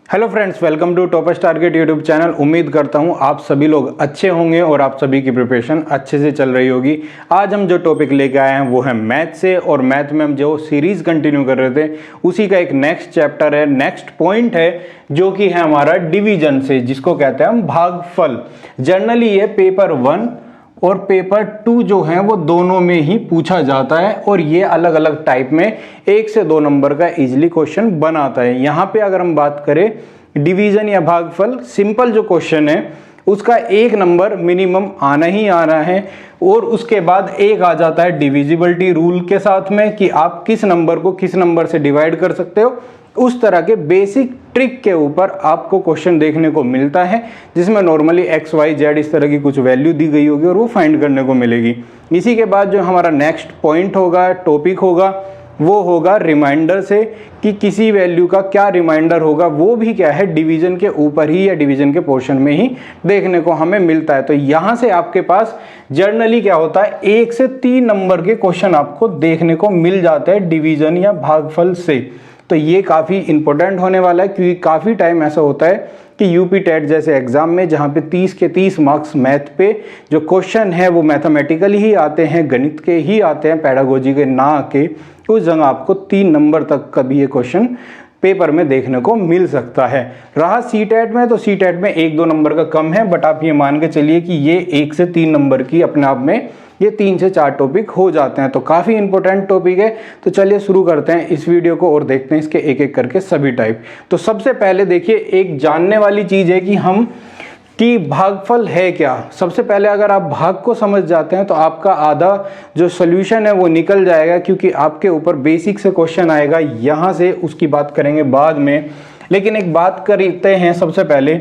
Hello friends, welcome to toppers target YouTube channel. उम्मीद करता हूं आप सभी लोग अच्छे होंगे और आप सभी की प्रिपरेशन अच्छे से चल रही होगी। आज हम जो टॉपिक लेके आए हैं वो है मैथ से, और मैथ में हम जो सीरीज कंटिन्यू कर रहे थे उसी का एक नेक्स्ट चैप्टर है, नेक्स्ट पॉइंट है, जो कि है हमारा डिवीजन से, जिसको कहते हैं हम भागफल। जनरली ये पेपर 1 और पेपर 2 जो है वो दोनों में ही पूछा जाता है, और ये अलग अलग टाइप में 1 से 2 नंबर का इजीली क्वेश्चन बनाता है। यहाँ पे अगर हम बात करें डिवीजन या भागफल, सिंपल जो क्वेश्चन है उसका 1 नंबर मिनिमम आना ही आना है, और उसके बाद एक आ जाता है डिविजिबिलिटी रूल के साथ में कि आप किस नंबर को किस नंबर से डिवाइड कर सकते हो। उस तरह के बेसिक ट्रिक के ऊपर आपको क्वेश्चन देखने को मिलता है, जिसमें नॉर्मली एक्स वाई जेड इस तरह की कुछ वैल्यू दी गई होगी और वो फाइंड करने को मिलेगी। इसी के बाद जो हमारा नेक्स्ट पॉइंट होगा, टॉपिक होगा, वो होगा रिमाइंडर से, कि किसी वैल्यू का क्या रिमाइंडर होगा, वो भी क्या है डिवीजन के ऊपर ही या डिवीजन के पोर्शन में ही देखने को हमें मिलता है। तो यहाँ से आपके पास जर्नली क्या होता है 1 से 3 नंबर के क्वेश्चन आपको देखने को मिल जाते हैं डिवीजन या भागफल से। तो ये काफ़ी इंपॉर्टेंट होने वाला है, क्योंकि काफ़ी टाइम ऐसा होता है कि यूपी टेट जैसे एग्जाम में जहाँ पे 30 के 30 मार्क्स मैथ पे जो क्वेश्चन है वो मैथमेटिकली ही आते हैं, गणित के ही आते हैं, पैडागोजी के ना आके, उस जगह आपको 3 नंबर तक का भी ये क्वेश्चन पेपर में देखने को मिल सकता है। रहा सी टेट में, तो सी टेट में 1-2 नंबर का कम है, बट आप ये मान के चलिए कि ये 1 से 3 नंबर की अपने आप में ये 3 से 4 टॉपिक हो जाते हैं। तो काफ़ी इंपॉर्टेंट टॉपिक है। तो चलिए शुरू करते हैं इस वीडियो को और देखते हैं इसके एक एक करके सभी टाइप। तो सबसे पहले देखिए, एक जानने वाली चीज़ है कि हम कि भागफल है क्या। सबसे पहले अगर आप भाग को समझ जाते हैं तो आपका आधा जो सोल्यूशन है वो निकल जाएगा, क्योंकि आपके ऊपर बेसिक से क्वेश्चन आएगा। यहाँ से उसकी बात करेंगे बाद में, लेकिन एक बात करते हैं सबसे पहले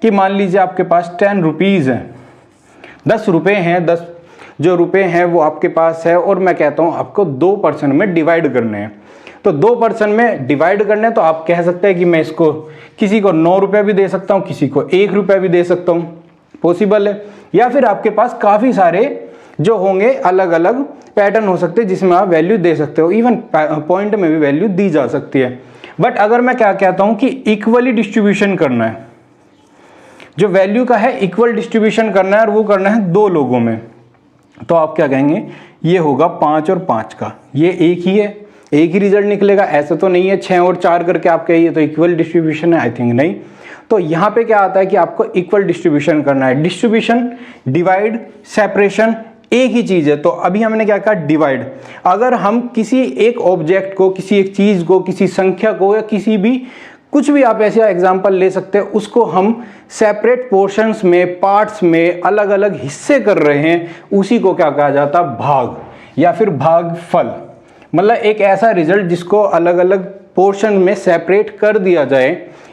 कि मान लीजिए आपके पास 10 रुपीज़ हैं, 10 रुपये हैं, 10 जो रुपए हैं वो आपके पास है, और मैं कहता हूँ आपको 2% में डिवाइड करने हैं। तो 2% में डिवाइड करने, तो आप कह सकते हैं कि मैं इसको किसी को 9 रुपये भी दे सकता हूँ, किसी को 1 रुपया भी दे सकता हूँ, पॉसिबल है। या फिर आपके पास काफ़ी सारे जो होंगे अलग अलग पैटर्न हो सकते हैं जिसमें आप वैल्यू दे सकते हो, इवन पॉइंट में भी वैल्यू दी जा सकती है। बट अगर मैं क्या कहता हूँ कि इक्वली डिस्ट्रीब्यूशन करना है, जो वैल्यू का है इक्वल डिस्ट्रीब्यूशन करना है, और वो करना है 2 लोगों में, तो आप क्या कहेंगे, ये होगा 5 और 5 का, ये एक ही है, एक ही रिजल्ट निकलेगा। ऐसा तो नहीं है 6 और 4 करके आप कहिए तो इक्वल डिस्ट्रीब्यूशन है, आई थिंक नहीं। तो यहाँ पे क्या आता है कि आपको इक्वल डिस्ट्रीब्यूशन करना है। डिस्ट्रीब्यूशन, डिवाइड, सेपरेशन एक ही चीज है। तो अभी हमने क्या कहा, डिवाइड। अगर हम किसी एक ऑब्जेक्ट को, किसी एक चीज को, किसी संख्या को, या किसी भी कुछ भी आप ऐसा एग्जाम्पल ले सकते हैं, उसको हम सेपरेट पोर्शंस में, पार्ट्स में, अलग अलग हिस्से कर रहे हैं, उसी को क्या कहा जाता है, भाग या फिर भागफल। मतलब एक ऐसा रिजल्ट जिसको अलग अलग पोर्शन में सेपरेट कर दिया जाए,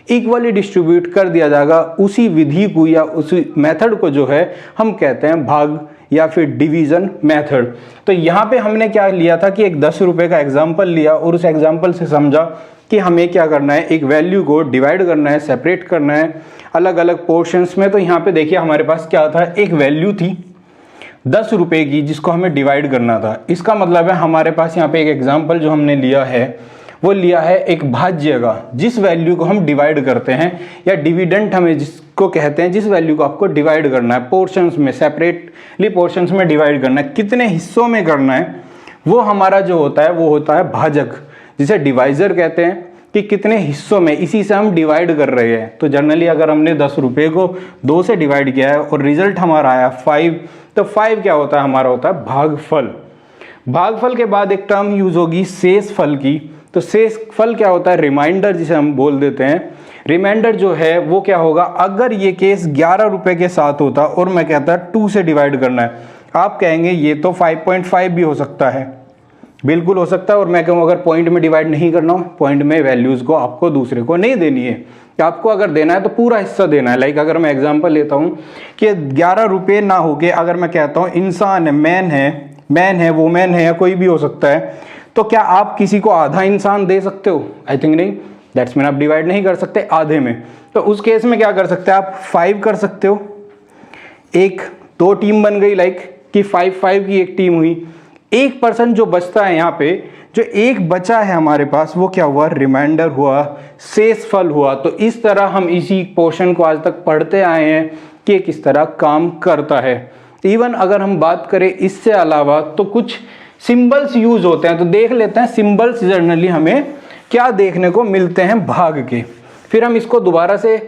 इक्वली डिस्ट्रीब्यूट कर दिया जाएगा, उसी विधि को या उसी मेथड को जो है हम कहते हैं भाग या फिर डिवीजन मेथड। तो यहाँ पे हमने क्या लिया था कि एक 10 रुपये का एग्जाम्पल लिया, और उस एग्जाम्पल से समझा कि हमें क्या करना है, एक वैल्यू को डिवाइड करना है, सेपरेट करना है अलग अलग पोर्शंस में। तो यहाँ पे देखिए हमारे पास क्या था, एक वैल्यू थी 10 रुपये की, जिसको हमें डिवाइड करना था। इसका मतलब है हमारे पास यहाँ पे एक एग्जाम्पल जो हमने लिया है वो लिया है एक भाज्य का, जिस वैल्यू को हम डिवाइड करते हैं, या डिविडेंट हमें जिसको कहते हैं, जिस वैल्यू को आपको डिवाइड करना है पोर्शंस में, सेपरेटली पोर्शंस में डिवाइड करना है, कितने हिस्सों में करना है, वो हमारा जो होता है वो होता है भाजक, जिसे डिवाइजर कहते हैं, कि कितने हिस्सों में, इसी से हम डिवाइड कर रहे हैं। तो जनरली अगर हमने 10 रुपये को 2 से डिवाइड किया है और रिजल्ट हमारा आया 5, तो 5 क्या होता है, हमारा होता है भागफल। भागफल के बाद एक टर्म यूज होगी शेषफल की। तो शेषफल क्या होता है, रिमाइंडर जिसे हम बोल देते हैं। रिमाइंडर जो है वो क्या होगा, अगर ये केस 11 रुपये के साथ होता और मैं कहता 2 से डिवाइड करना है, आप कहेंगे ये तो 5.5 भी हो सकता है, बिल्कुल हो सकता है। और मैं कहूँ अगर पॉइंट में डिवाइड नहीं करना हो, पॉइंट में वैल्यूज को आपको दूसरे को नहीं देनी है, आपको अगर देना है तो पूरा हिस्सा देना है। लाइक अगर मैं एग्जांपल लेता हूँ कि 11 रुपये ना होके अगर मैं कहता हूँ इंसान है, मैन है, वुमेन है, या कोई भी हो सकता है, तो क्या आप किसी को आधा इंसान दे सकते हो? आई थिंक नहीं। दैट्स मीन आप डिवाइड नहीं कर सकते आधे में। तो उस केस में क्या कर सकते हैं, आप 5 कर सकते हो, 1-2 टीम बन गई, लाइक कि 5-5 की एक टीम हुई। 1% जो बचता है यहाँ पे, जो एक बचा है हमारे पास वो क्या हुआ, रिमाइंडर हुआ, शेषफल हुआ। तो इस तरह हम इसी पोर्शन को आज तक पढ़ते आए हैं कि ये किस तरह काम करता है। इवन अगर हम बात करें इससे अलावा तो कुछ सिंबल्स यूज होते हैं, तो देख लेते हैं सिंबल्स जनरली हमें क्या देखने को मिलते हैं भाग के, फिर हम इसको दोबारा से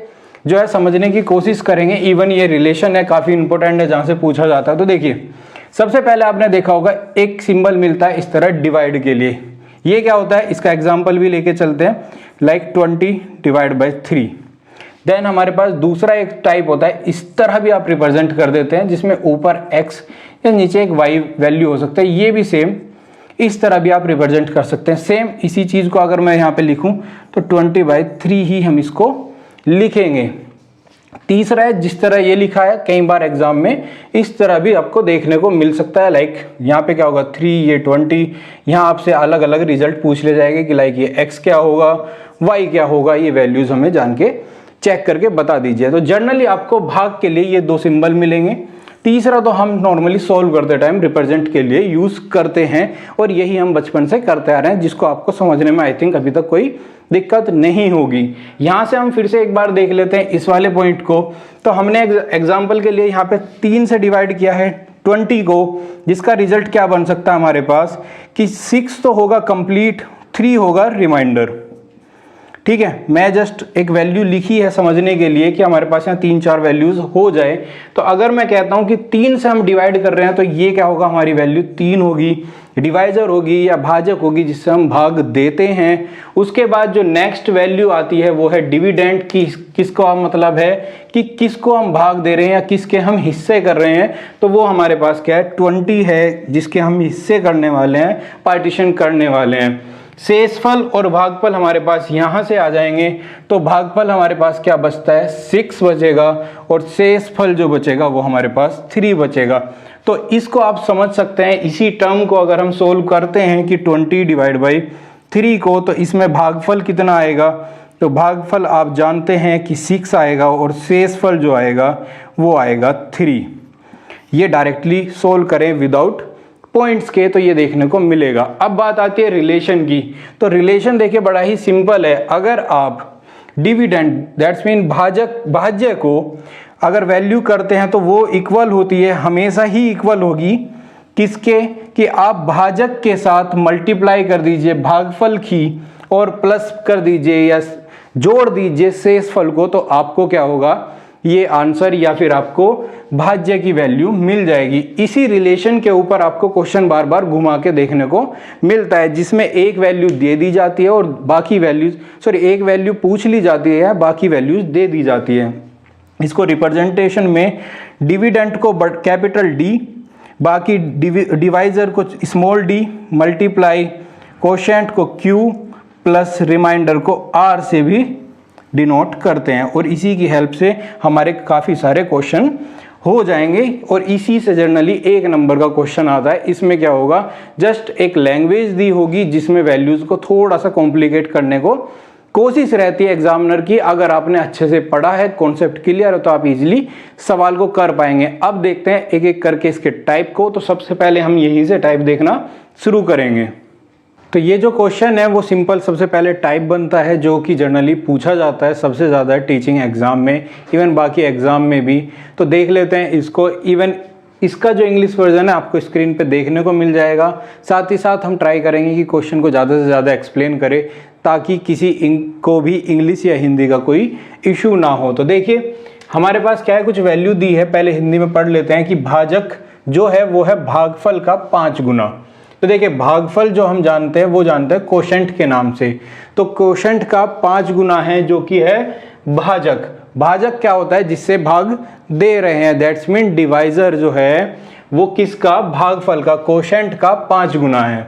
जो है समझने की कोशिश करेंगे। इवन ये रिलेशन है, काफ़ी इंपॉर्टेंट है, जहाँ से पूछा जाता है। तो देखिए सबसे पहले आपने देखा होगा एक सिंबल मिलता है इस तरह डिवाइड के लिए। ये क्या होता है, इसका एग्जाम्पल भी लेके चलते हैं, लाइक 20 डिवाइड बाई 3। देन हमारे पास दूसरा एक टाइप होता है, इस तरह भी आप रिप्रेजेंट कर देते हैं, जिसमें ऊपर x या नीचे एक y वैल्यू हो सकता है। ये भी सेम इस तरह भी आप रिप्रेजेंट कर सकते हैं। सेम इसी चीज़ को अगर मैं यहाँ पे लिखूँ तो 20/3 ही हम इसको लिखेंगे। तीसरा है जिस तरह ये लिखा है, कई बार एग्जाम में इस तरह भी आपको देखने को मिल सकता है। लाइक यहाँ पे क्या होगा 3, ये 20, यहाँ आपसे अलग अलग रिजल्ट पूछ ले जाएंगे कि लाइक ये x क्या होगा, y क्या होगा, ये वैल्यूज हमें जान के चेक करके बता दीजिए। तो जनरली आपको भाग के लिए ये 2 सिंबल मिलेंगे। तीसरा तो हम नॉर्मली सॉल्व करते टाइम रिप्रेजेंट के लिए यूज करते हैं, और यही हम बचपन से करते आ रहे हैं, जिसको आपको समझने में आई थिंक अभी तक कोई दिक्कत नहीं होगी। यहाँ से हम फिर से एक बार देख लेते हैं इस वाले पॉइंट को। तो हमने एग्जाम्पल के लिए यहाँ पे 3 से डिवाइड किया है 20 को, जिसका रिजल्ट क्या बन सकता है हमारे पास कि 6 तो होगा कंप्लीट, 3 होगा रिमाइंडर। ठीक है, मैं जस्ट एक वैल्यू लिखी है समझने के लिए कि हमारे पास यहाँ 3-4 वैल्यूज हो जाए। तो अगर मैं कहता हूँ कि 3 से हम डिवाइड कर रहे हैं तो ये क्या होगा, हमारी वैल्यू 3 होगी, डिवाइजर होगी या भाजक होगी जिससे हम भाग देते हैं। उसके बाद जो नेक्स्ट वैल्यू आती है वो है डिविडेंड की, किसको मतलब है कि किसको हम भाग दे रहे हैं या किसके हम हिस्से कर रहे हैं। तो वो हमारे पास क्या है 20 है, जिसके हम हिस्से करने वाले हैं, पार्टीशन करने वाले हैं। शेषफल और भागफल हमारे पास यहाँ से आ जाएंगे। तो भागफल हमारे पास क्या बचता है 6 बचेगा, और शेषफल जो बचेगा वो हमारे पास 3 बचेगा। तो इसको आप समझ सकते हैं, इसी टर्म को अगर हम सोल्व करते हैं कि 20 डिवाइड बाई 3 को, तो इसमें भागफल कितना आएगा, तो भागफल आप जानते हैं कि 6 आएगा, और शेषफल जो आएगा वो आएगा 3। ये डायरेक्टली सोल्व करें विदाउट पॉइंट्स के तो ये देखने को मिलेगा। अब बात आती है रिलेशन की। तो रिलेशन देखिए बड़ा ही सिंपल है। अगर आप डिविडेंड दैट्स मीन भाज्य को अगर वैल्यू करते हैं तो वो इक्वल होती है, हमेशा ही इक्वल होगी किसके, कि आप भाजक के साथ मल्टीप्लाई कर दीजिए भागफल की और प्लस कर दीजिए या जोड़ दीजिए शेषफल को, तो आपको क्या होगा, ये आंसर या फिर आपको भाज्य की वैल्यू मिल जाएगी। इसी रिलेशन के ऊपर आपको क्वेश्चन बार बार घुमा के देखने को मिलता है, जिसमें एक वैल्यू दे दी जाती है और बाकी वैल्यूज एक वैल्यू पूछ ली जाती है, बाकी वैल्यूज दे दी जाती है। इसको रिप्रेजेंटेशन में डिविडेंड को कैपिटल डी, बाकी डिवाइजर को स्मॉल डी, मल्टीप्लाई कोशेंट को क्यू प्लस रिमाइंडर को आर से भी डिनोट करते हैं, और इसी की हेल्प से हमारे काफ़ी सारे क्वेश्चन हो जाएंगे। और इसी से जनरली 1 नंबर का क्वेश्चन आता है। इसमें क्या होगा, जस्ट एक लैंग्वेज दी होगी जिसमें वैल्यूज को थोड़ा सा कॉम्प्लिकेट करने को कोशिश रहती है एग्जामिनर की। अगर आपने अच्छे से पढ़ा है, कॉन्सेप्ट क्लियर है, तो आप इजीली सवाल को कर पाएंगे। अब देखते हैं एक एक करके इसके टाइप को। तो सबसे पहले हम यहीं से टाइप देखना शुरू करेंगे। तो ये जो क्वेश्चन है वो सिंपल सबसे पहले टाइप बनता है, जो कि जनरली पूछा जाता है सबसे ज़्यादा टीचिंग एग्जाम में, इवन बाकी एग्जाम में भी। तो देख लेते हैं इसको। इवन इसका जो इंग्लिश वर्जन है आपको स्क्रीन पे देखने को मिल जाएगा। साथ ही साथ हम ट्राई करेंगे कि क्वेश्चन को ज़्यादा से ज़्यादा एक्सप्लेन करें, ताकि किसी को भी इंग्लिश या हिंदी का कोई इशू ना हो। तो देखिए हमारे पास क्या है, कुछ वैल्यू दी है, पहले हिंदी में पढ़ लेते हैं कि भाजक जो है वो है भागफल का 5 गुना। तो देखिए भागफल जो हम जानते हैं वो जानते हैं कोशेंट के नाम से। तो कोशेंट का 5 गुना है जो कि है भाजक। भाजक क्या होता है, जिससे भाग दे रहे हैं, दैट्स मीन डिवाइजर जो है वो किसका, भागफल का, कोशेंट का 5 गुना है।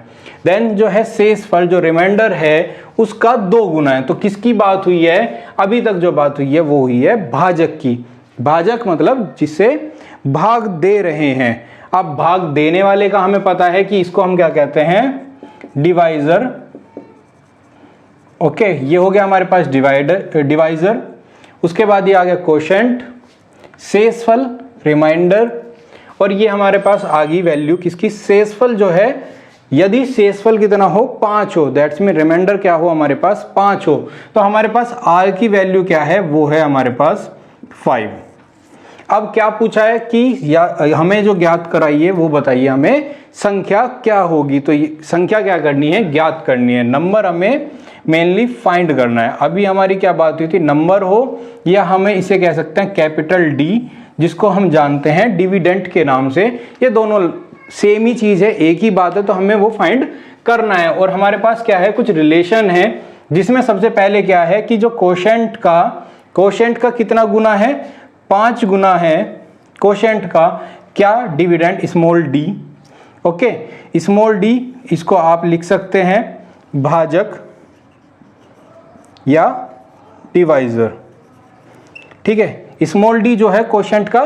देन जो है शेषफल जो रिमाइंडर है उसका 2 गुना है। तो किसकी बात हुई है, अभी तक जो बात हुई है वो हुई है भाजक की। भाजक मतलब जिससे भाग दे रहे हैं। अब भाग देने वाले का हमें पता है कि इसको हम क्या कहते हैं, डिवाइजर। ओके, ये हो गया हमारे पास डिवाइजर। उसके बाद ये आ गया कोशेंट, शेषफल, रिमाइंडर, और ये हमारे पास आ गई वैल्यू किसकी, शेषफल जो है यदि शेषफल कितना हो 5 हो, दैट्स मीन रिमाइंडर क्या हो हमारे पास 5 हो, तो हमारे पास r की वैल्यू क्या है, वो है हमारे पास 5। अब क्या पूछा है कि हमें जो ज्ञात कराइए वो बताइए हमें संख्या क्या होगी। तो संख्या क्या करनी है, ज्ञात करनी है, नंबर हमें मेनली फाइंड करना है। अभी हमारी क्या बात हुई थी, नंबर हो या हमें इसे कह सकते हैं कैपिटल डी, जिसको हम जानते हैं डिविडेंड के नाम से। ये दोनों सेम ही चीज है, एक ही बात है, तो हमें वो फाइंड करना है। और हमारे पास क्या है, कुछ रिलेशन है, जिसमें सबसे पहले क्या है कि जो कोशेंट का कितना गुना है, 5 गुना है कोशेंट का क्या, dividend small D. Okay, small D इसको आप लिख सकते हैं भाजक या डिवाइजर। ठीक है, स्मॉल डी जो है कोशेंट का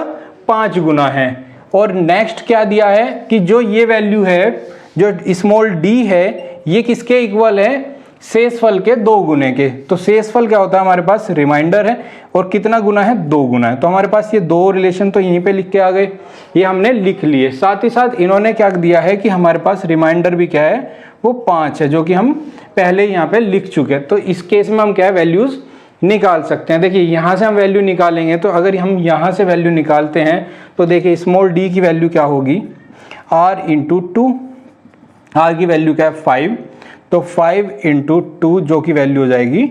5 गुना है। और नेक्स्ट क्या दिया है कि जो ये वैल्यू है, जो स्मॉल डी है, ये किसके इक्वल है, शेषफल के 2 गुने के। तो शेषफल क्या होता है हमारे पास, रिमाइंडर है, और कितना गुना है, 2 गुना है। तो हमारे पास ये 2 रिलेशन तो यहीं पे लिख के आ गए, ये हमने लिख लिए। साथ ही साथ इन्होंने क्या दिया है कि हमारे पास रिमाइंडर भी क्या है, वो 5 है, जो कि हम पहले यहाँ पे लिख चुके हैं। तो इस केस में हम क्या है, वैल्यूज निकाल सकते हैं। देखिए यहाँ से हम वैल्यू निकालेंगे, तो अगर हम यहाँ से वैल्यू निकालते हैं तो देखिए स्मॉल डी की वैल्यू क्या होगी, r इंटू 2, आर की वैल्यू क्या है 5, तो 5 इंटू 2 जो की वैल्यू हो जाएगी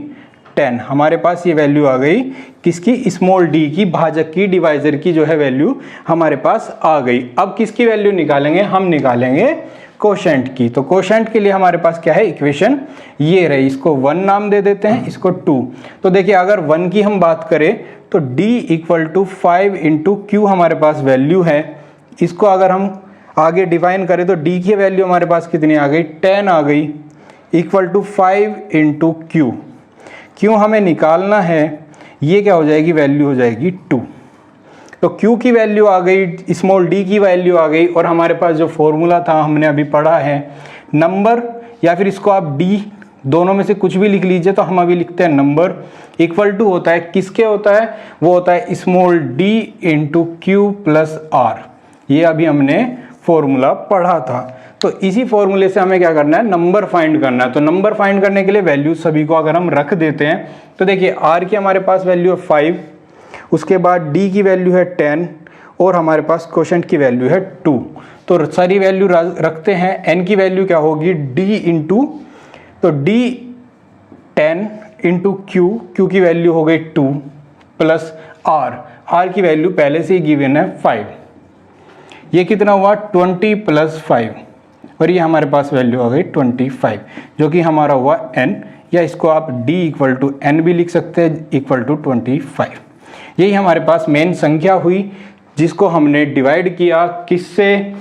10। हमारे पास ये वैल्यू आ गई किसकी, स्मॉल डी की, भाजक की, डिवाइजर की जो है वैल्यू हमारे पास आ गई। अब किसकी वैल्यू निकालेंगे, हम निकालेंगे कोशेंट की। तो कोशेंट के लिए हमारे पास क्या है, इक्वेशन ये रही, इसको 1 नाम दे देते हैं, इसको 2। तो देखिए अगर 1 की हम बात करें तो d equal to 5 into Q हमारे पास वैल्यू है। इसको अगर हम आगे डिफाइन करें तो d की वैल्यू हमारे पास कितनी आ गई, 10 आ गई, इक्वल टू 5 इंटू क्यू। क्यों हमें निकालना है, ये क्या हो जाएगी, वैल्यू हो जाएगी 2। तो Q की वैल्यू आ गई, स्मॉल d की वैल्यू आ गई, और हमारे पास जो फॉर्मूला था हमने अभी पढ़ा है, नंबर या फिर इसको आप d दोनों में से कुछ भी लिख लीजिए, तो हम अभी लिखते हैं नंबर इक्वल टू होता है, किसके होता है, वो होता है small d into Q plus R. ये अभी हमने फॉर्मूला पढ़ा था। तो इसी फॉर्मूले से हमें क्या करना है, नंबर फाइंड करना है। तो नंबर फाइंड करने के लिए वैल्यू सभी को अगर हम रख देते हैं, तो देखिए r की हमारे पास वैल्यू है 5, उसके बाद d की वैल्यू है 10, और हमारे पास कोशेंट की वैल्यू है 2। तो सारी वैल्यू रखते हैं, n की वैल्यू क्या होगी, d इंटू, तो d 10 इंटू क्यू की वैल्यू हो गई 2 प्लस r की वैल्यू पहले से ही गिवन है 5। ये कितना हुआ 20 प्लस 5, और ये हमारे पास वैल्यू आ गई 25, जो कि हमारा हुआ n, या इसको आप d इक्वल टू n भी लिख सकते हैं, इक्वल टू 25। यही हमारे पास मेन संख्या हुई, जिसको हमने डिवाइड किया, किससे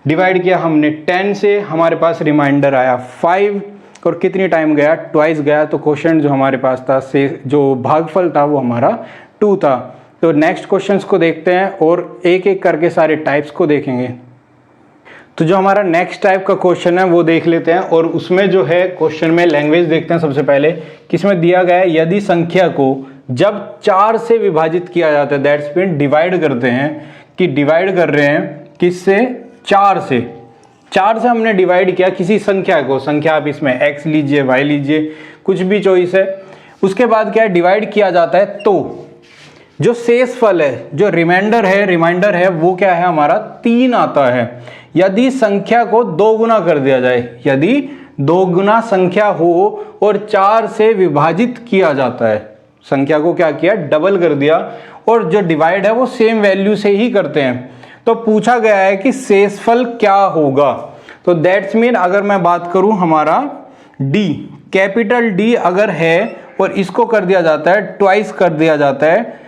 डिवाइड किया हमने 10 से, हमारे पास रिमाइंडर आया 5, और कितनी टाइम गया, ट्वाइस गया। तो क्वेश्चन जो हमारे पास था, से जो भागफल था वो हमारा 2 था। तो नेक्स्ट क्वेश्चंस को देखते हैं और एक एक करके सारे टाइप्स को देखेंगे। तो जो हमारा नेक्स्ट टाइप का क्वेश्चन है वो देख लेते हैं, और उसमें जो है क्वेश्चन में लैंग्वेज देखते हैं सबसे पहले, किसमें दिया गया है, यदि संख्या को जब 4 से विभाजित किया जाता है, दैट्स मीन डिवाइड करते हैं, कि डिवाइड कर रहे हैं किससे, 4 से हमने डिवाइड किया किसी संख्या को, संख्या आप इसमें x लीजिए, y लीजिए, कुछ भी चॉइस है। उसके बाद क्या है, डिवाइड किया जाता है, तो जो शेषफल है, जो रिमाइंडर है वो क्या है हमारा 3 आता है। यदि संख्या को 2 गुना कर दिया जाए, यदि 2 गुना संख्या हो और 4 से विभाजित किया जाता है, संख्या को क्या किया, डबल कर दिया, और जो डिवाइड है वो सेम वैल्यू से ही करते हैं, तो पूछा गया है कि शेषफल क्या होगा। तो दैट्स मीन अगर मैं बात करूं, हमारा d, कैपिटल D अगर है और इसको कर दिया जाता है, ट्वाइस कर दिया जाता है,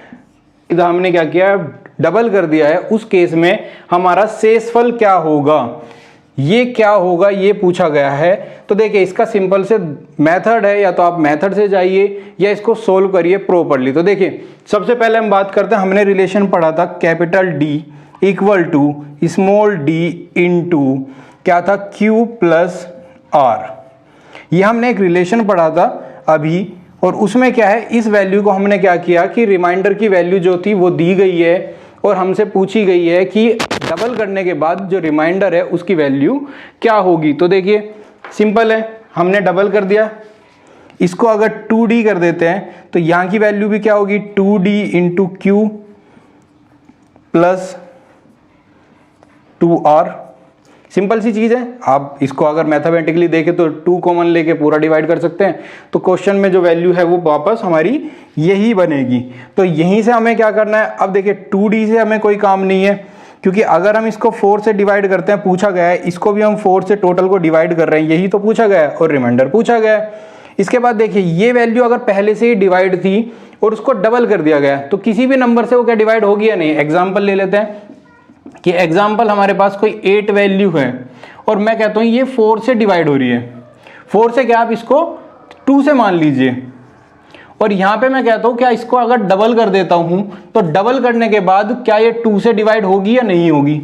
इधर हमने क्या किया, डबल कर दिया है, उस केस में हमारा शेषफल क्या होगा, ये क्या होगा, ये पूछा गया है। तो देखिए इसका सिंपल से मेथड है, या तो आप मेथड से जाइए या इसको सोल्व करिए प्रॉपर्ली। तो देखिए सबसे पहले हम बात करते हैं, हमने रिलेशन पढ़ा था capital D equal to small d into क्या था, Q प्लस R। ये हमने एक रिलेशन पढ़ा था अभी, और उसमें क्या है, इस वैल्यू को हमने क्या किया कि रिमाइंडर की वैल्यू जो थी वो दी गई है, और हमसे पूछी गई है कि डबल करने के बाद जो रिमाइंडर है उसकी वैल्यू क्या होगी। तो देखिए सिंपल है, हमने डबल कर दिया, इसको अगर 2d कर देते हैं तो यहाँ की वैल्यू भी क्या होगी 2d into Q plus 2r। Simple सी चीज़ है, आप इसको अगर मैथमेटिकली देखें तो 2 कॉमन लेके पूरा डिवाइड कर सकते हैं, तो क्वेश्चन में जो वैल्यू है वो वापस हमारी यही बनेगी। तो यहीं से हमें क्या करना है, अब देखिए 2d से हमें कोई काम नहीं है, क्योंकि अगर हम इसको 4 से डिवाइड करते हैं, पूछा गया है, इसको भी हम 4 से टोटल को डिवाइड कर रहे हैं, यही तो पूछा गया है, और रिमाइंडर पूछा गया है। इसके बाद देखिए ये वैल्यू अगर पहले से ही डिवाइड थी और उसको डबल कर दिया गया तो किसी भी नंबर से वो क्या डिवाइड होगी या नहीं। एग्जाम्पल ले लेते हैं कि एग्जाम्पल हमारे पास कोई 8 वैल्यू है और मैं कहता हूँ ये 4 से डिवाइड हो रही है, 4 से क्या आप इसको 2 से मान लीजिए, और यहाँ पे मैं कहता हूँ क्या इसको अगर डबल कर देता हूँ तो डबल करने के बाद क्या ये 2 से डिवाइड होगी या नहीं होगी।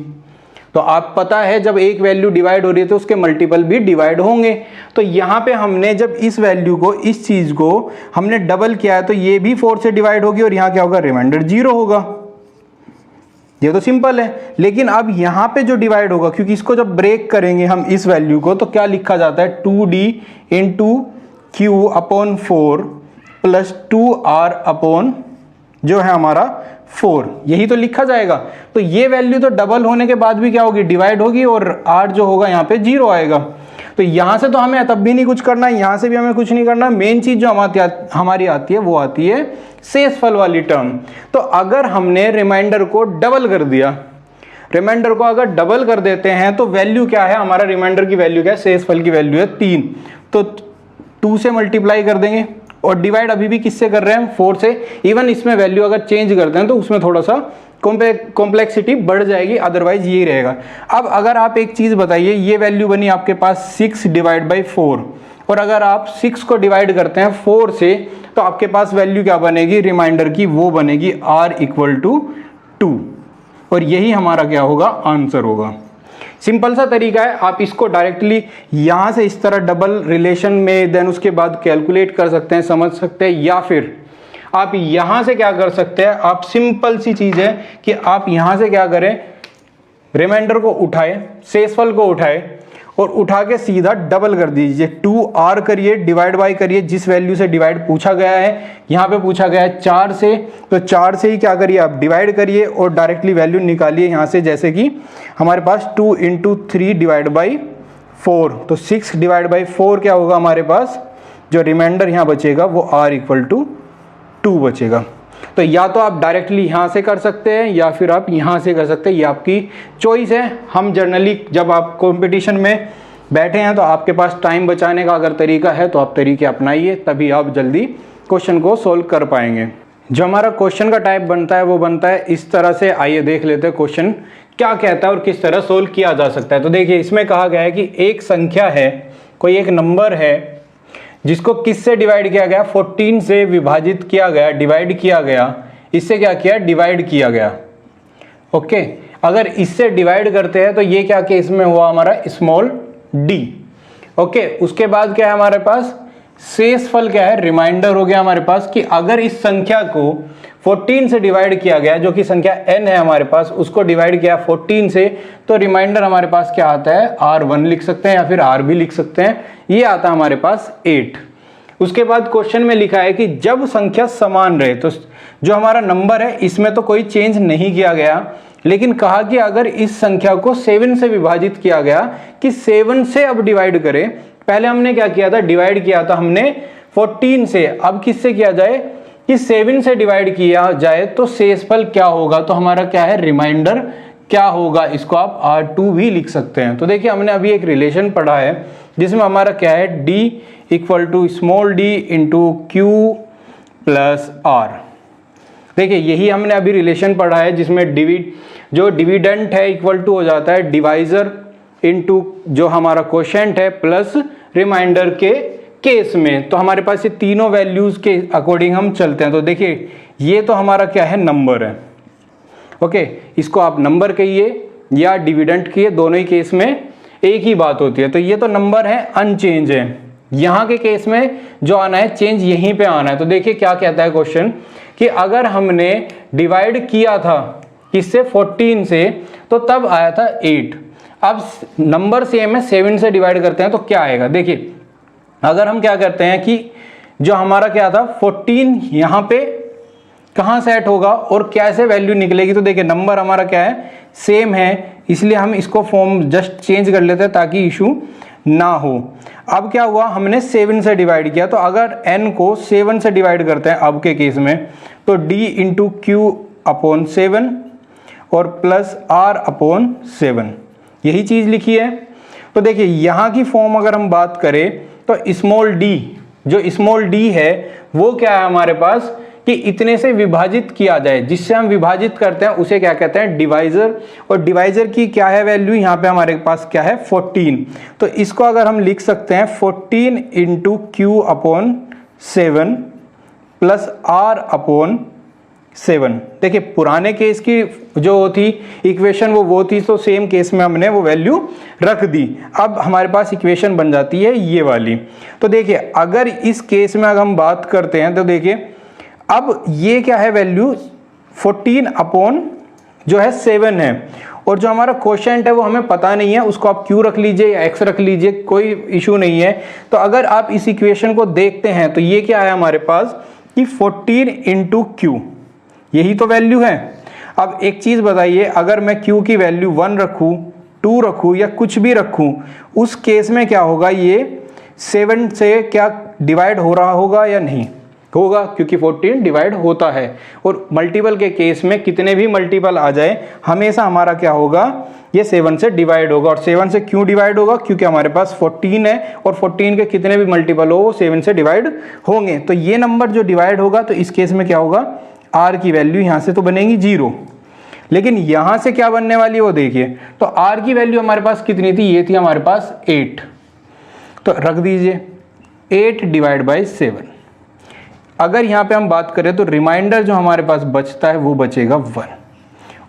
तो आप पता है जब एक वैल्यू डिवाइड हो रही है तो उसके मल्टीपल भी डिवाइड होंगे। तो यहाँ पे हमने जब इस वैल्यू को, इस चीज को हमने डबल किया है तो ये भी 4 से डिवाइड होगी और यहाँ क्या होगा, रिमाइंडर 0 होगा। ये तो सिंपल है। लेकिन अब यहाँ पे जो डिवाइड होगा, क्योंकि इसको जब ब्रेक करेंगे हम इस वैल्यू को तो क्या लिखा जाता है 2d into Q upon 4 plus 2r upon जो है हमारा 4, यही तो लिखा जाएगा। तो ये वैल्यू तो डबल होने के बाद भी क्या होगी, डिवाइड होगी, और r जो होगा यहाँ पे 0 आएगा। तो यहाँ से तो हमें तब भी नहीं कुछ करना है, यहाँ से भी हमें कुछ नहीं करना। मेन चीज जो हमारी आती है वो आती है शेषफल वाली टर्म। तो अगर हमने रिमाइंडर को डबल कर दिया, रिमाइंडर को अगर डबल कर देते हैं तो वैल्यू क्या है, हमारा रिमाइंडर की वैल्यू क्या है, शेषफल की वैल्यू है 3। तो 2 से मल्टीप्लाई कर देंगे और डिवाइड अभी भी किससे कर रहे हैं, 4 से। इवन इसमें वैल्यू अगर चेंज करते हैं तो उसमें थोड़ा सा कॉम्प्लेक्सिटी बढ़ जाएगी, अदरवाइज यही रहेगा। अब अगर आप एक चीज बताइए, ये वैल्यू बनी आपके पास 6 डिवाइड बाई 4, और अगर आप 6 को डिवाइड करते हैं 4 से तो आपके पास वैल्यू क्या बनेगी रिमाइंडर की, वो बनेगी r इक्वल टू 2, और यही हमारा क्या होगा, आंसर होगा। सिंपल सा तरीका है, आप इसको डायरेक्टली यहां से इस तरह डबल रिलेशन में देन उसके बाद कैलकुलेट कर सकते हैं, समझ सकते हैं, या फिर आप यहां से क्या कर सकते हैं, आप सिंपल सी चीज है कि आप यहां से क्या करें, रिमाइंडर को उठाए, शेषफल को उठाए और उठा के सीधा डबल कर दीजिए, 2r करिए, डिवाइड बाई करिए, जिस वैल्यू से डिवाइड पूछा गया है, यहाँ पे पूछा गया है 4 से, तो 4 से ही क्या करिए आप डिवाइड करिए और डायरेक्टली वैल्यू निकालिए यहाँ से। जैसे कि हमारे पास 2 इंटू 3 डिवाइड बाई 4, तो 6 डिवाइड बाई 4 क्या होगा हमारे पास, जो रिमाइंडर यहाँ बचेगा वो r इक्वल टू 2 बचेगा। तो या तो आप डायरेक्टली यहाँ से कर सकते हैं या फिर आप यहाँ से कर सकते हैं, ये आपकी चॉइस है। हम जनरली जब आप कंपटीशन में बैठे हैं तो आपके पास टाइम बचाने का अगर तरीका है तो आप तरीके अपनाइए, तभी आप जल्दी क्वेश्चन को सोल्व कर पाएंगे। जो हमारा क्वेश्चन का टाइप बनता है वो बनता है इस तरह से। आइए देख लेते हैं क्वेश्चन क्या कहता है और किस तरह सोल्व किया जा सकता है। तो देखिए इसमें कहा गया है कि एक संख्या है, कोई एक नंबर है जिसको किससे डिवाइड किया गया, 14 से विभाजित किया गया, डिवाइड किया गया, इससे क्या किया, डिवाइड किया गया। ओके, अगर इससे डिवाइड करते हैं तो ये क्या केस में हुआ हमारा, स्मॉल d। ओके, उसके बाद क्या है हमारे पास, शेषफल क्या है, रिमाइंडर हो गया हमारे पास कि अगर इस संख्या को 14 से डिवाइड किया गया, जो कि संख्या n है हमारे पास, उसको डिवाइड किया 14 से, तो रिमाइंडर हमारे पास क्या आता है, r1 लिख सकते हैं या फिर r भी लिख सकते हैं, ये आता है हमारे पास 8। उसके बाद क्वेश्चन में लिखा है कि जब संख्या समान रहे, तो जो हमारा नंबर है इसमें तो कोई चेंज नहीं किया गया, लेकिन कहा कि अगर इस संख्या को 7 से विभाजित किया गया कि 7 से अब डिवाइड करें, पहले हमने क्या किया था, डिवाइड किया था हमने 14 से, अब किससे किया जाए कि 7 से डिवाइड किया जाए तो शेषफल क्या होगा, तो हमारा क्या है, रिमाइंडर क्या होगा, इसको आप r2 भी लिख सकते हैं। तो देखिए हमने अभी एक रिलेशन पढ़ा है जिसमें हमारा क्या है, d equal to small d into Q plus r। देखिए यही हमने अभी रिलेशन पढ़ा है जिसमें जो डिविडेंट है इक्वल टू हो जाता है डिवाइजर इनटू जो हमारा कोशेंट है प्लस रिमाइंडर के केस में। तो हमारे पास ये तीनों वैल्यूज के अकॉर्डिंग हम चलते हैं। तो देखिए ये तो हमारा क्या है, नंबर है। ओके, इसको आप नंबर कहिए या डिविडेंट कहिए, दोनों ही केस में एक ही बात होती है। तो ये तो नंबर है, अनचेंज है। यहाँ के केस में जो आना है चेंज यहीं पे आना है। तो देखिए क्या कहता है क्वेश्चन कि अगर हमने डिवाइड किया था किससे, 14 से, तो तब आया था 8। अब नंबर सेम है, 7 से डिवाइड करते हैं तो क्या आएगा, देखिए अगर हम क्या करते हैं कि जो हमारा क्या था 14 यहाँ पे कहाँ सेट होगा और कैसे वैल्यू निकलेगी, तो देखिए नंबर हमारा क्या है, सेम है, इसलिए हम इसको फॉर्म जस्ट चेंज कर लेते हैं ताकि इशू ना हो। अब क्या हुआ, हमने 7 से डिवाइड किया, तो अगर n को 7 से डिवाइड करते हैं अब के केस में, तो d इंटू क्यू अपॉन 7 और प्लस r अपॉन 7, यही चीज़ लिखी है। तो देखिए यहाँ की फॉर्म अगर हम बात करें तो स्मॉल d, जो स्मॉल d है वो क्या है हमारे पास कि इतने से विभाजित किया जाए, जिससे हम विभाजित करते हैं उसे क्या कहते हैं, डिवाइजर। और डिवाइजर की क्या है वैल्यू, यहाँ पे हमारे पास क्या है 14, तो इसको अगर हम लिख सकते हैं 14 into Q upon 7 plus r upon 7। देखिए पुराने केस की जो थी इक्वेशन वो थी, तो सेम केस में हमने वो वैल्यू रख दी। अब हमारे पास इक्वेशन बन जाती है ये वाली। तो देखिए अगर इस केस में अगर हम बात करते हैं तो देखिए अब ये क्या है वैल्यू 14 अपॉन जो है 7 है, और जो हमारा क्वोशिएंट है वो हमें पता नहीं है, उसको आप क्यू रख लीजिए या एक्स रख लीजिए, कोई इशू नहीं है। तो अगर आप इस इक्वेशन को देखते हैं तो ये क्या है हमारे पास कि 14 इंटू क्यू, यही तो वैल्यू है। अब एक चीज़ बताइए, अगर मैं q की वैल्यू 1 रखूँ, 2 रखूँ या कुछ भी रखूँ, उस केस में क्या होगा, ये 7 से क्या डिवाइड हो रहा होगा या नहीं होगा, क्योंकि 14 डिवाइड होता है। और मल्टीपल के केस में कितने भी मल्टीपल आ जाए हमेशा हमारा क्या होगा, ये 7 से डिवाइड होगा। और 7 से क्यों डिवाइड होगा, क्योंकि हमारे पास 14 है और 14 के कितने भी मल्टीपल हो वो 7 से डिवाइड होंगे। तो ये नंबर जो डिवाइड होगा तो इस केस में क्या होगा, r की वैल्यू यहाँ से तो बनेगी 0, लेकिन यहाँ से क्या बनने वाली है वो देखिए। तो r की वैल्यू हमारे पास कितनी थी, ये थी हमारे पास 8, तो रख दीजिए 8 डिवाइड बाई 7। अगर यहाँ पे हम बात करें तो रिमाइंडर जो हमारे पास बचता है वो बचेगा 1,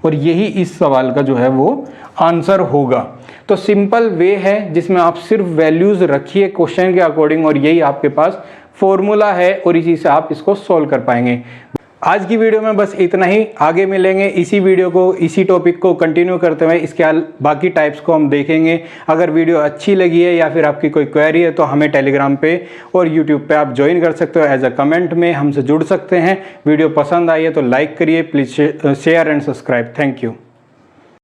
और यही इस सवाल का जो है वो आंसर होगा। तो सिंपल वे है जिसमें आप सिर्फ वैल्यूज रखिए क्वेश्चन के अकॉर्डिंग, और यही आपके पास फॉर्मूला है और इसी से आप इसको सॉल्व कर पाएंगे। आज की वीडियो में बस इतना ही, आगे मिलेंगे इसी वीडियो को, इसी टॉपिक को कंटिन्यू करते हुए इसके बाकी टाइप्स को हम देखेंगे। अगर वीडियो अच्छी लगी है या फिर आपकी कोई क्वेरी है तो हमें टेलीग्राम पे और यूट्यूब पे आप ज्वाइन कर सकते हो, एज अ कमेंट में हमसे जुड़ सकते हैं। वीडियो पसंद आई है तो लाइक करिए, please share and subscribe. Thank you.